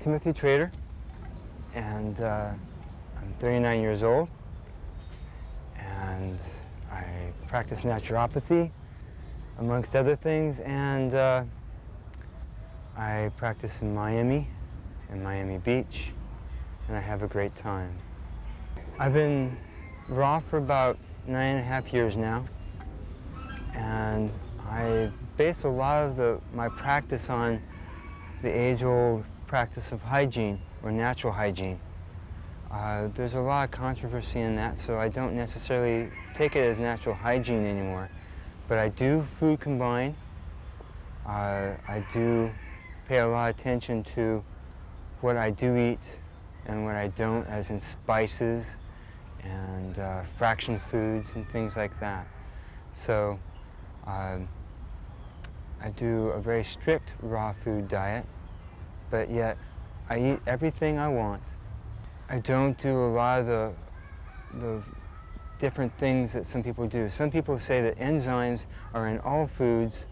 Timothy Trader, and I'm 39 years old, and I practice naturopathy, amongst other things, and I practice in Miami Beach, and I have a great time. I've been raw for about 9.5 years now, and I base a lot of my practice on the age-old practice of hygiene, or natural hygiene. There's a lot of controversy in that, so I don't necessarily take it as natural hygiene anymore. But I do food combine. I do pay a lot of attention to what I do eat and what I don't, as in spices and fraction foods and things like that. So I do a very strict raw food diet, but yet I eat everything I want. I don't do a lot of the different things that some people do. Some people say that enzymes are in all foods,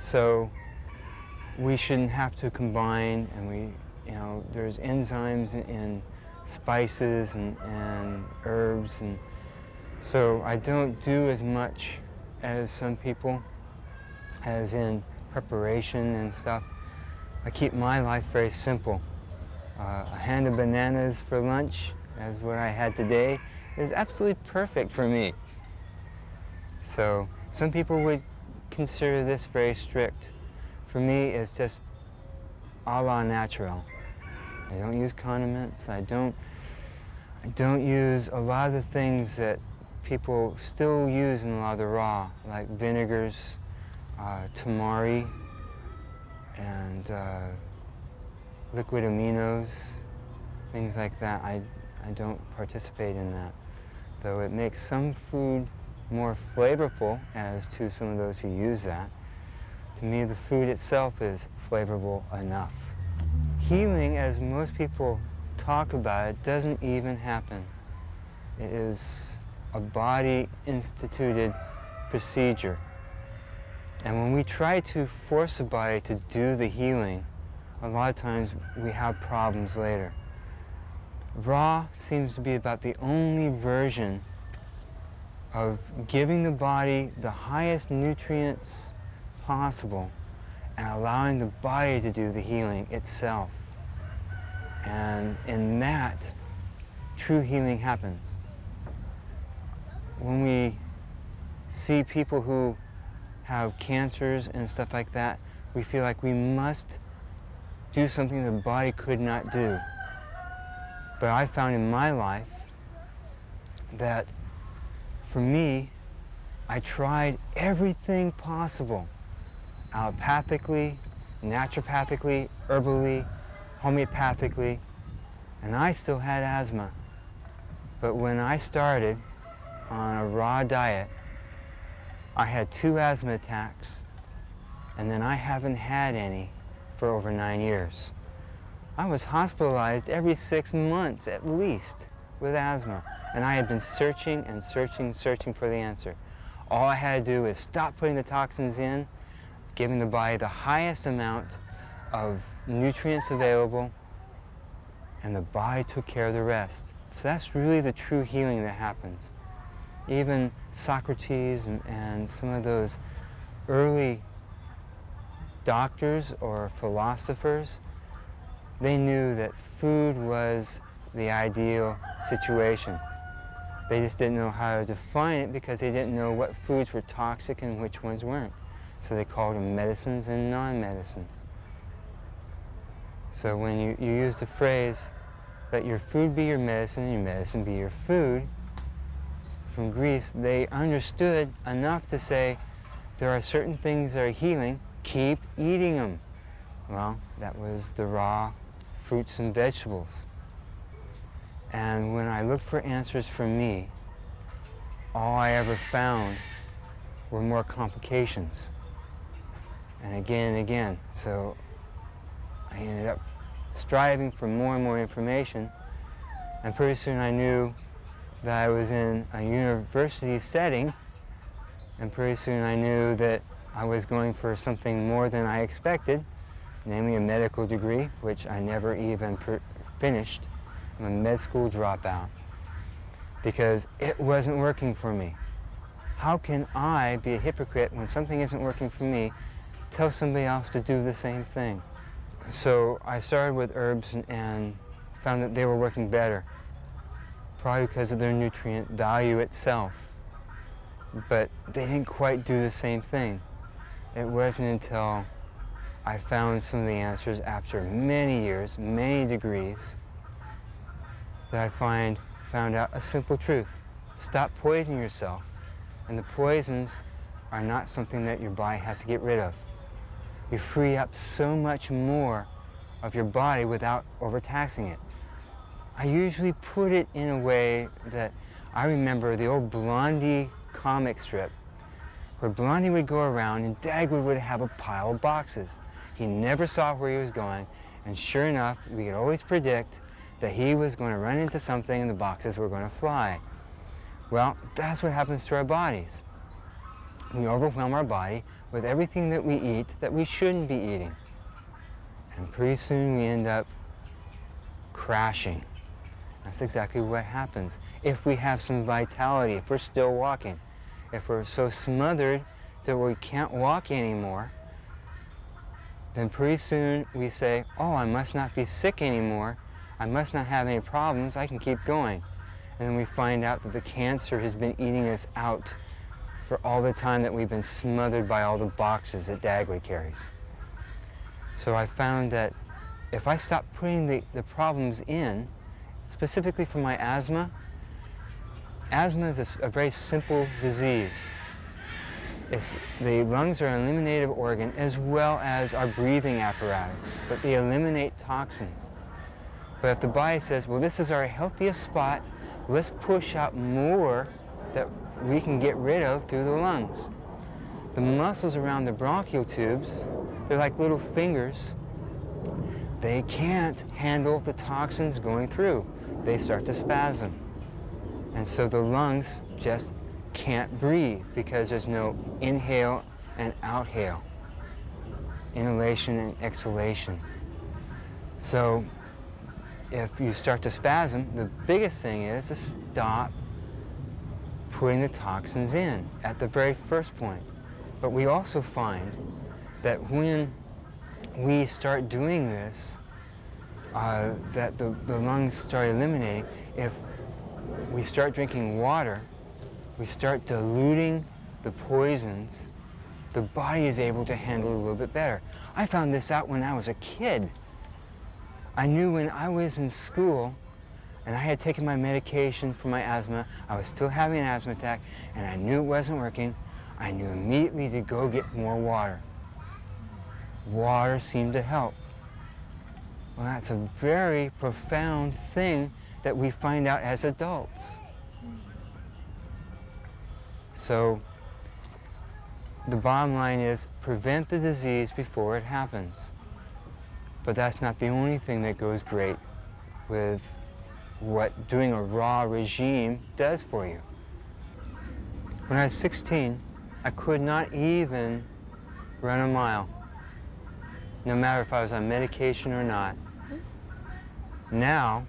so we shouldn't have to combine, and there's enzymes in spices and herbs, and so I don't do as much as some people, as in preparation and stuff. I keep my life very simple. A hand of bananas for lunch, as what I had today, is absolutely perfect for me. So some people would consider this very strict. For me, it's just a la natural. I don't use condiments. I don't use a lot of the things that people still use in a lot of the raw, like vinegars, tamari, and liquid aminos, things like that. I don't participate in that, though it makes some food more flavorful, as to some of those who use that. To me, the food itself is flavorful enough. Healing, as most people talk about it, doesn't even happen. It is a body-instituted procedure. And when we try to force the body to do the healing, a lot of times we have problems later. Raw seems to be about the only version of giving the body the highest nutrients possible and allowing the body to do the healing itself. And in that, true healing happens. When we see people who have cancers and stuff like that, we feel like we must do something the body could not do. But I found in my life that for me, I tried everything possible, allopathically, naturopathically, herbally, homeopathically, and I still had asthma. But when I started on a raw diet, I had 2 asthma attacks, and then I haven't had any for over 9 years. I was hospitalized every 6 months at least with asthma, and I had been searching and searching for the answer. All I had to do is stop putting the toxins in, giving the body the highest amount of nutrients available, and the body took care of the rest. So that's really the true healing that happens. Even Socrates and some of those early doctors or philosophers, they knew that food was the ideal situation. They just didn't know how to define it because they didn't know what foods were toxic and which ones weren't. So they called them medicines and non-medicines. So when you use the phrase, let your food be your medicine and your medicine be your food, from Greece, they understood enough to say, there are certain things that are healing, keep eating them. Well, that was the raw fruits and vegetables. And when I looked for answers for me, all I ever found were more complications. And again. So I ended up striving for more and more information, and pretty soon I knew that I was in a university setting, and pretty soon I knew that I was going for something more than I expected, namely a medical degree, which I never even finished. I'm a med school dropout because it wasn't working for me. How can I be a hypocrite when something isn't working for me, tell somebody else to do the same thing? So I started with herbs and found that they were working better, probably because of their nutrient value itself. But they didn't quite do the same thing. It wasn't until I found some of the answers after many years, many degrees, that I found out a simple truth. Stop poisoning yourself. And the poisons are not something that your body has to get rid of. You free up so much more of your body without overtaxing it. I usually put it in a way that I remember the old Blondie comic strip, where Blondie would go around and Dagwood would have a pile of boxes. He never saw where he was going, and sure enough, we could always predict that he was going to run into something and the boxes were going to fly. Well, that's what happens to our bodies. We overwhelm our body with everything that we eat that we shouldn't be eating. And pretty soon we end up crashing. That's exactly what happens. If we have some vitality, if we're still walking, if we're so smothered that we can't walk anymore, then pretty soon we say, oh, I must not be sick anymore. I must not have any problems. I can keep going. And then we find out that the cancer has been eating us out for all the time that we've been smothered by all the boxes that Dagwood carries. So I found that if I stop putting the problems in, specifically for my asthma, asthma is a very simple disease. The lungs are an eliminative organ as well as our breathing apparatus, but they eliminate toxins. But if the body says, well, this is our healthiest spot, let's push out more that we can get rid of through the lungs. The muscles around the bronchial tubes, they're like little fingers. They can't handle the toxins going through. They start to spasm. And so the lungs just can't breathe because there's no inhale and outhale, inhalation and exhalation. So if you start to spasm, the biggest thing is to stop putting the toxins in at the very first point. But we also find that when we start doing this, that the lungs start eliminating. If we start drinking water, we start diluting the poisons, the body is able to handle it a little bit better. I found this out when I was a kid. I knew when I was in school and I had taken my medication for my asthma, I was still having an asthma attack, and I knew it wasn't working. I knew immediately to go get more water. Water seemed to help. Well, that's a very profound thing that we find out as adults. So the bottom line is prevent the disease before it happens. But that's not the only thing that goes great with what doing a raw regime does for you. When I was 16, I could not even run a mile, no matter if I was on medication or not. Now,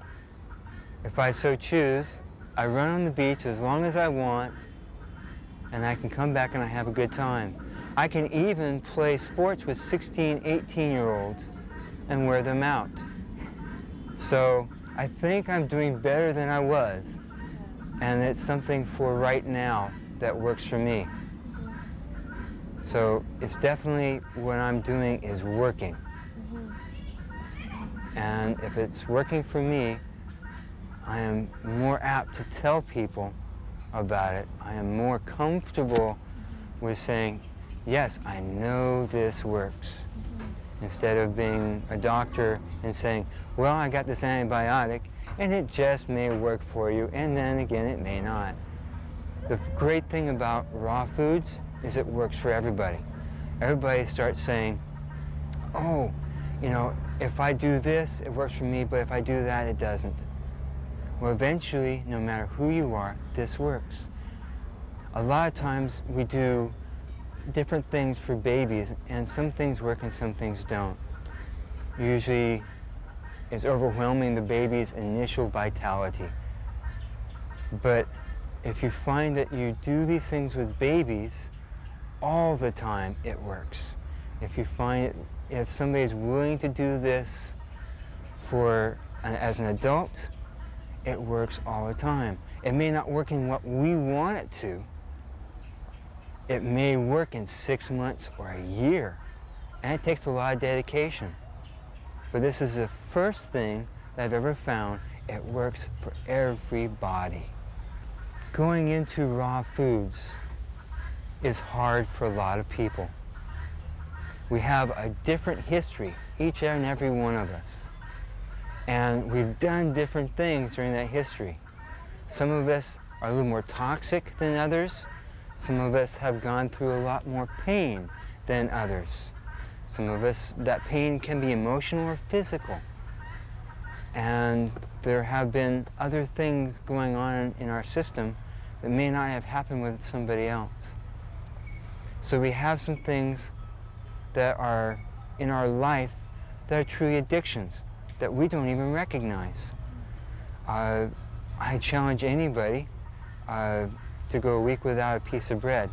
if I so choose, I run on the beach as long as I want, and I can come back and I have a good time. I can even play sports with 16, 18-year-olds and wear them out. So I think I'm doing better than I was, and it's something for right now that works for me. So it's definitely what I'm doing is working. And if it's working for me, I am more apt to tell people about it. I am more comfortable with saying, yes, I know this works. Instead of being a doctor and saying, well, I got this antibiotic and it just may work for you, and then again it may not. The great thing about raw foods is it works for everybody. Everybody starts saying, oh, you know, if I do this, it works for me, but if I do that, it doesn't. Well, eventually, no matter who you are, this works. A lot of times we do different things for babies, and some things work and some things don't. usually is overwhelming the baby's initial vitality. But if you find that you do these things with babies all the time, it works. If somebody's willing to do this as an adult, it works all the time. It may not work in what we want it to. It may work in 6 months or a year, and it takes a lot of dedication. But this is the first thing that I've ever found. It works for everybody. Going into raw foods is hard for a lot of people. We have a different history, each and every one of us. And we've done different things during that history. Some of us are a little more toxic than others. Some of us have gone through a lot more pain than others. Some of us, that pain can be emotional or physical. And there have been other things going on in our system that may not have happened with somebody else. So we have some things that are in our life that are truly addictions that we don't even recognize. I challenge anybody to go a week without a piece of bread,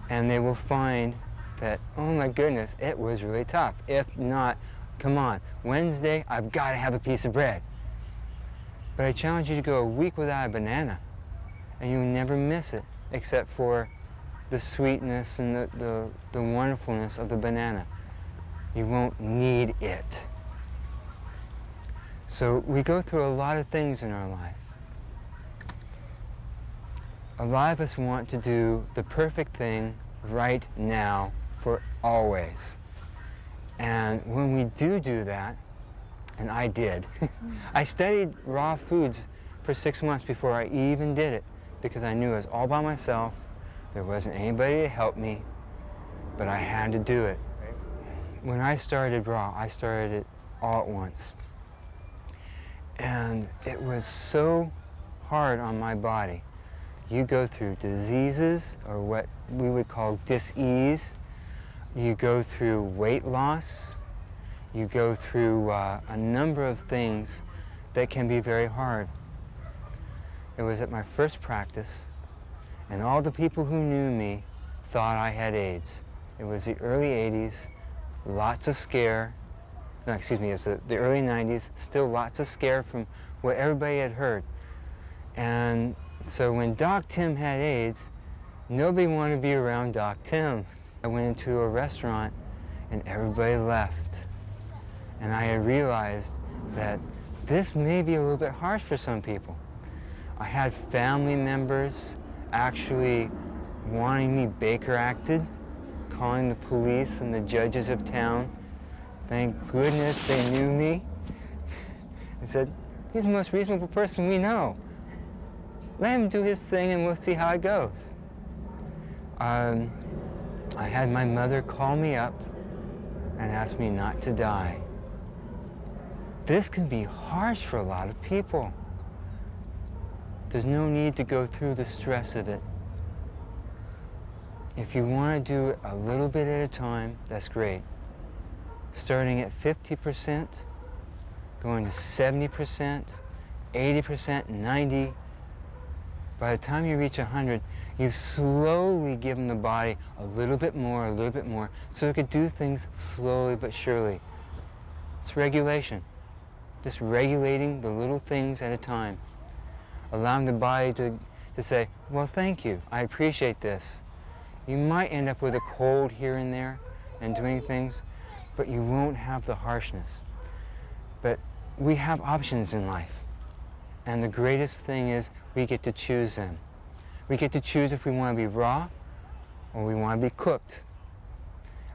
and they will find that, oh my goodness, it was really tough. If not, come on, Wednesday, I've got to have a piece of bread. But I challenge you to go a week without a banana, and you'll never miss it, except for the sweetness and the wonderfulness of the banana. You won't need it. So we go through a lot of things in our life. A lot of us want to do the perfect thing right now for always. And when we do that, and I did, I studied raw foods for 6 months before I even did it, because I knew I was all by myself. There wasn't anybody to help me, but I had to do it. When I started raw, I started it all at once. And it was so hard on my body. You go through diseases, or what we would call dis-ease. You go through weight loss. You go through a number of things that can be very hard. It was at my first practice, and all the people who knew me thought I had AIDS. It was the early 80s, lots of scare. No, excuse me, it was the early 90s, still lots of scare from what everybody had heard. And so when Doc Tim had AIDS, nobody wanted to be around Doc Tim. I went into a restaurant and everybody left. And I had realized that this may be a little bit harsh for some people. I had family members actually wanting me Baker acted, calling the police and the judges of town. Thank goodness they knew me. They said, he's the most reasonable person we know. Let him do his thing and we'll see how it goes. I had my mother call me up and ask me not to die. This can be harsh for a lot of people. There's no need to go through the stress of it. If you want to do it a little bit at a time, that's great. Starting at 50%, going to 70%, 80%, 90%. By the time you reach 100, you've slowly given the body a little bit more, so it could do things slowly but surely. It's regulation. Just regulating the little things at a time. Allowing the body to say, well, thank you, I appreciate this. You might end up with a cold here and there and doing things, but you won't have the harshness. But we have options in life. And the greatest thing is we get to choose them. We get to choose if we want to be raw or we want to be cooked.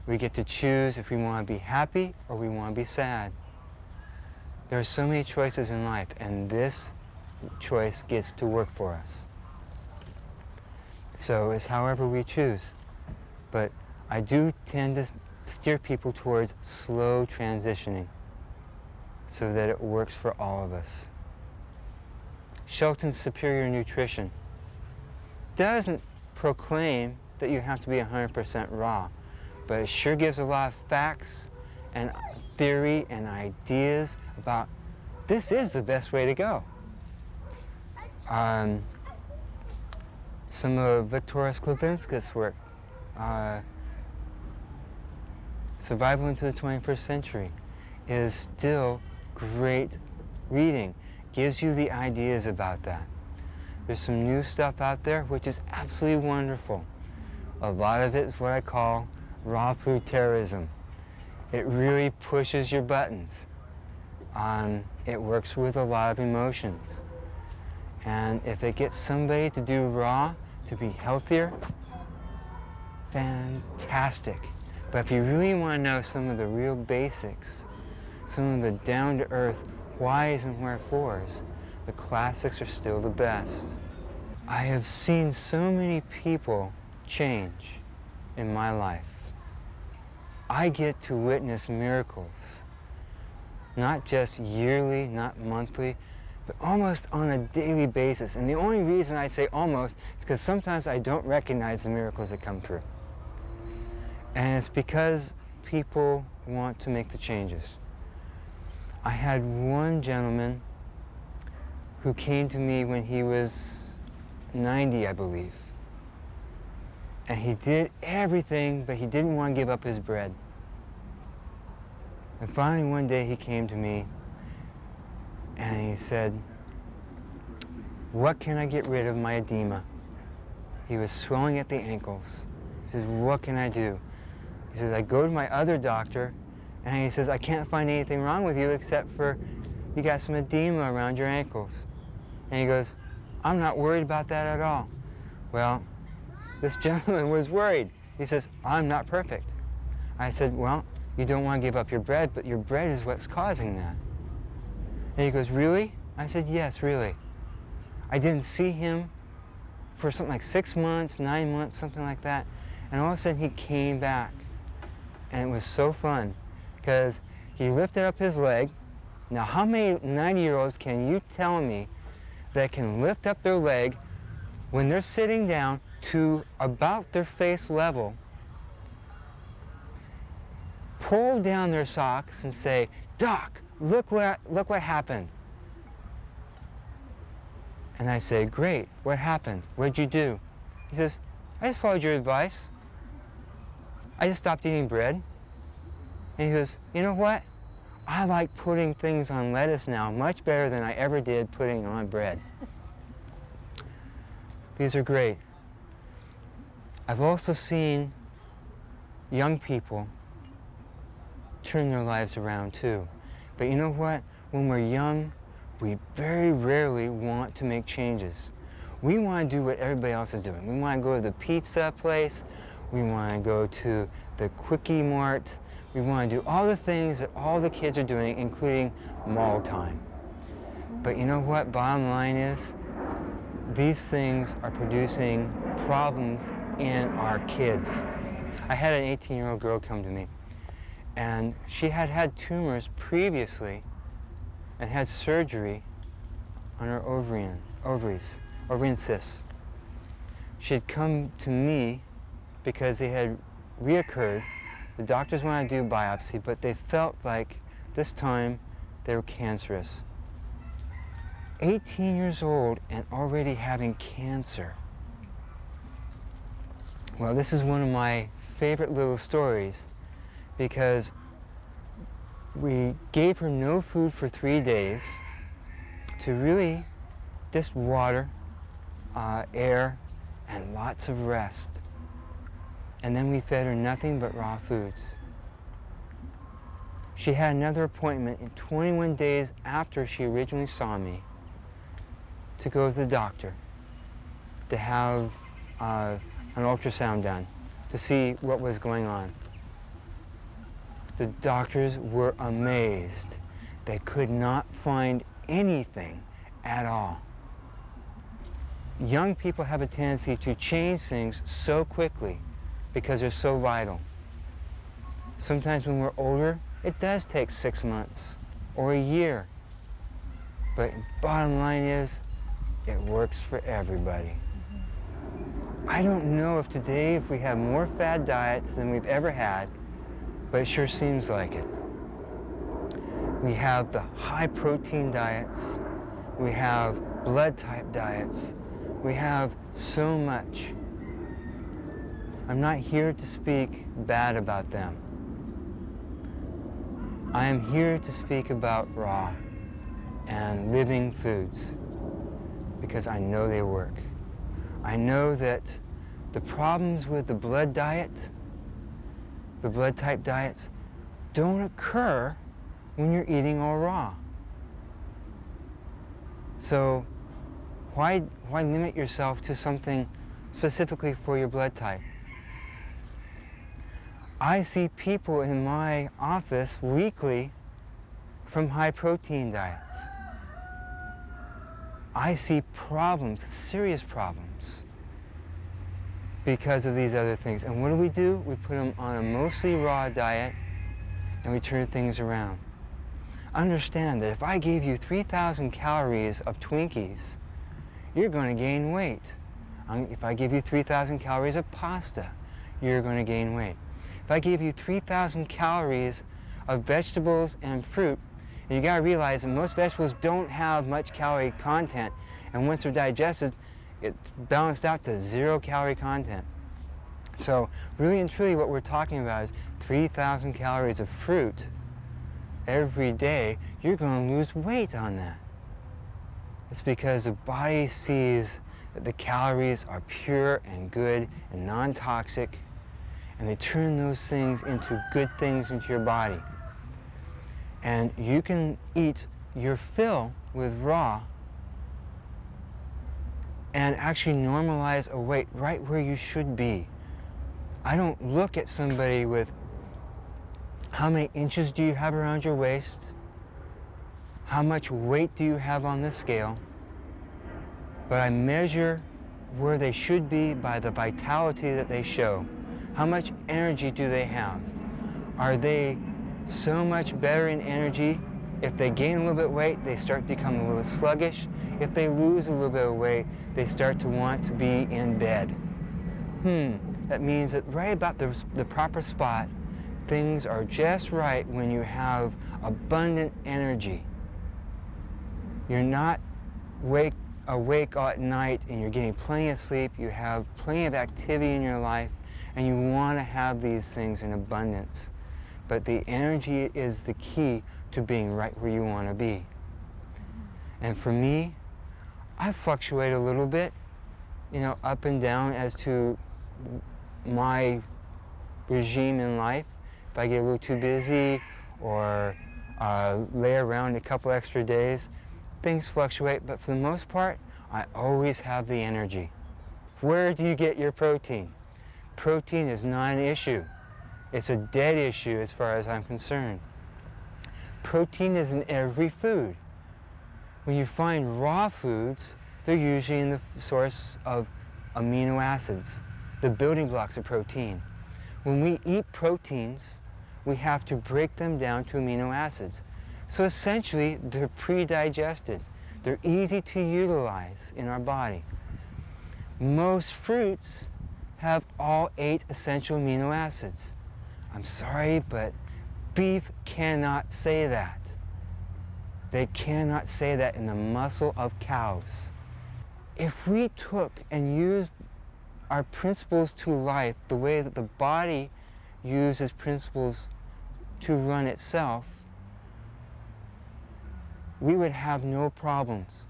We get to choose if we want to be happy or we want to be sad. There are so many choices in life, and this choice gets to work for us. So it's however we choose. But I do tend to steer people towards slow transitioning so that it works for all of us. Shelton's Superior Nutrition doesn't proclaim that you have to be 100% raw, but it sure gives a lot of facts and theory and ideas about this is the best way to go. Some of Viktoras Klevinskis' work, Survival into the 21st Century, is still great reading. Gives you the ideas about that. There's some new stuff out there which is absolutely wonderful. A lot of it is what I call raw food terrorism. It really pushes your buttons. It works with a lot of emotions. And if it gets somebody to do raw, to be healthier, fantastic. But if you really want to know some of the real basics, some of the down-to-earth whys and wherefores, the classics are still the best. I have seen so many people change in my life. I get to witness miracles, not just yearly, not monthly, but almost on a daily basis. And the only reason I say almost is because sometimes I don't recognize the miracles that come through. And it's because people want to make the changes. I had one gentleman who came to me when he was 90, I believe. And he did everything, but he didn't want to give up his bread. And finally one day he came to me and he said, "What can I get rid of my edema?" He was swelling at the ankles. He says, "What can I do?" He says, "I go to my other doctor," and he says, "I can't find anything wrong with you except for you got some edema around your ankles." And he goes, "I'm not worried about that at all." Well, this gentleman was worried. He says, "I'm not perfect." I said, "Well, you don't want to give up your bread, but your bread is what's causing that." And he goes, "Really?" I said, "Yes, really." I didn't see him for something like 6 months, 9 months, something like that. And all of a sudden he came back. And it was so fun because he lifted up his leg. Now, how many 90-year-olds can you tell me that can lift up their leg when they're sitting down to about their face level, pull down their socks and say, "Doc, look what happened." And I say, "Great, what happened? What'd you do?" He says, "I just followed your advice. I just stopped eating bread." And he goes, "You know what? I like putting things on lettuce now much better than I ever did putting on bread." These are great. I've also seen young people turn their lives around too. But you know what? When we're young, we very rarely want to make changes. We want to do what everybody else is doing. We want to go to the pizza place. We want to go to the Quickie Mart. We want to do all the things that all the kids are doing, including mall time. But you know what? Bottom line is, these things are producing problems in our kids. I had an 18-year-old girl come to me, and she had had tumors previously and had surgery on her ovaries, ovarian cysts. She had come to me because they had reoccurred. The doctors wanted to do a biopsy, but they felt like this time they were cancerous. 18 years old and already having cancer. Well, this is one of my favorite little stories because we gave her no food for 3 days to really just water, air, and lots of rest. And then we fed her nothing but raw foods. She had another appointment in 21 days after she originally saw me to go to the doctor to have an ultrasound done to see what was going on. The doctors were amazed. They could not find anything at all. Young people have a tendency to change things so quickly because they're so vital. Sometimes when we're older, it does take 6 months or a year. But bottom line is, it works for everybody. I don't know if today, if we have more fad diets than we've ever had, but it sure seems like it. We have the high protein diets. We have blood type diets. We have so much. I'm not here to speak bad about them. I am here to speak about raw and living foods because I know they work. I know that the problems with the blood diet, the blood type diets, don't occur when you're eating all raw. So why limit yourself to something specifically for your blood type? I see people in my office weekly from high protein diets. I see problems, serious problems, because of these other things. And what do? We put them on a mostly raw diet and we turn things around. Understand that if I gave you 3,000 calories of Twinkies, you're going to gain weight. If I give you 3,000 calories of pasta, you're going to gain weight. If I give you 3,000 calories of vegetables and fruit, and you got to realize that most vegetables don't have much calorie content, and once they're digested, it's balanced out to 0 calorie content. So really and truly what we're talking about is 3,000 calories of fruit every day. You're going to lose weight on that. It's because the body sees that the calories are pure and good and non-toxic, and they turn those things into good things into your body. And you can eat your fill with raw and actually normalize a weight right where you should be. I don't look at somebody with how many inches do you have around your waist, how much weight do you have on the scale, but I measure where they should be by the vitality that they show. How much energy do they have? Are they so much better in energy? If they gain a little bit of weight, they start becoming a little bit sluggish. If they lose a little bit of weight, they start to want to be in bed. That means that right about the proper spot, things are just right when you have abundant energy. You're not awake all at night and you're getting plenty of sleep, you have plenty of activity in your life, and you want to have these things in abundance. But the energy is the key to being right where you want to be. And for me, I fluctuate a little bit, up and down as to my regime in life. If I get a little too busy or lay around a couple extra days, things fluctuate, but for the most part, I always have the energy. Where do you get your protein? Protein is not an issue. It's a dead issue as far as I'm concerned. Protein is in every food. When you find raw foods, they're usually in the source of amino acids, the building blocks of protein. When we eat proteins, we have to break them down to amino acids. So essentially, they're pre-digested. They're easy to utilize in our body. Most fruits have all 8 essential amino acids. I'm sorry, but beef cannot say that. They cannot say that in the muscle of cows. If we took and used our principles to life the way that the body uses principles to run itself, we would have no problems.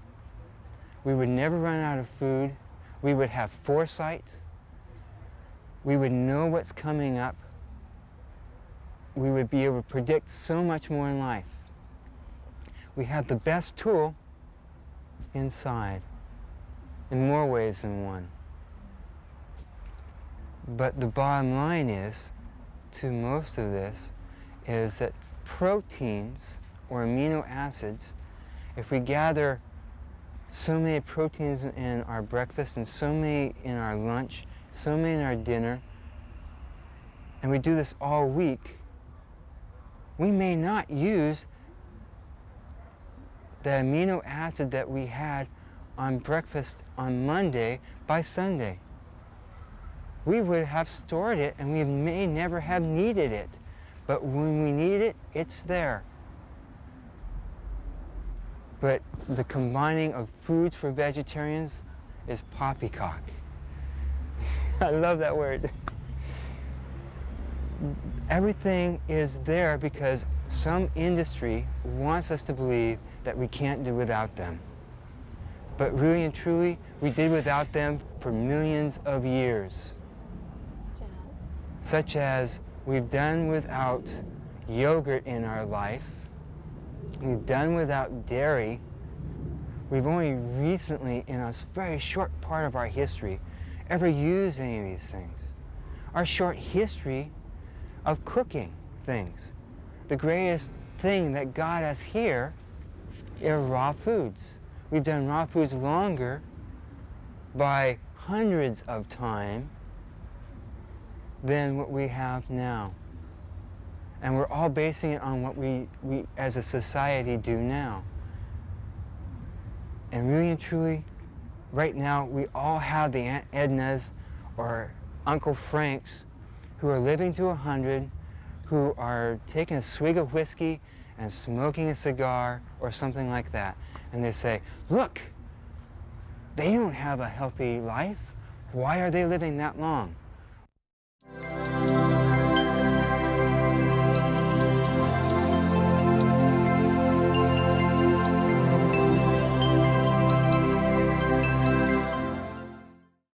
We would never run out of food. We would have foresight. We would know what's coming up. We would be able to predict so much more in life. We have the best tool inside, in more ways than one. But the bottom line is, to most of this, is that proteins or amino acids, if we gather so many proteins in our breakfast and so many in our lunch, so many in our dinner, and we do this all week, we may not use the amino acid that we had on breakfast on Monday by Sunday. We would have stored it and we may never have needed it. But when we need it, it's there. but the combining of foods for vegetarians is poppycock. I love that word. Everything is there because some industry wants us to believe that we can't do without them. But really and truly, we did without them for millions of years. Such as we've done without yogurt in our life. We've done without dairy. We've only recently, in a very short part of our history, ever used any of these things. Our short history of cooking things. The greatest thing that got us here are raw foods. We've done raw foods longer by hundreds of times than what we have now. And we're all basing it on what we as a society do now. And really and truly, right now, we all have the Aunt Ednas or Uncle Franks who are living to 100, who are taking a swig of whiskey and smoking a cigar or something like that. And they say, look, they don't have a healthy life. Why are they living that long?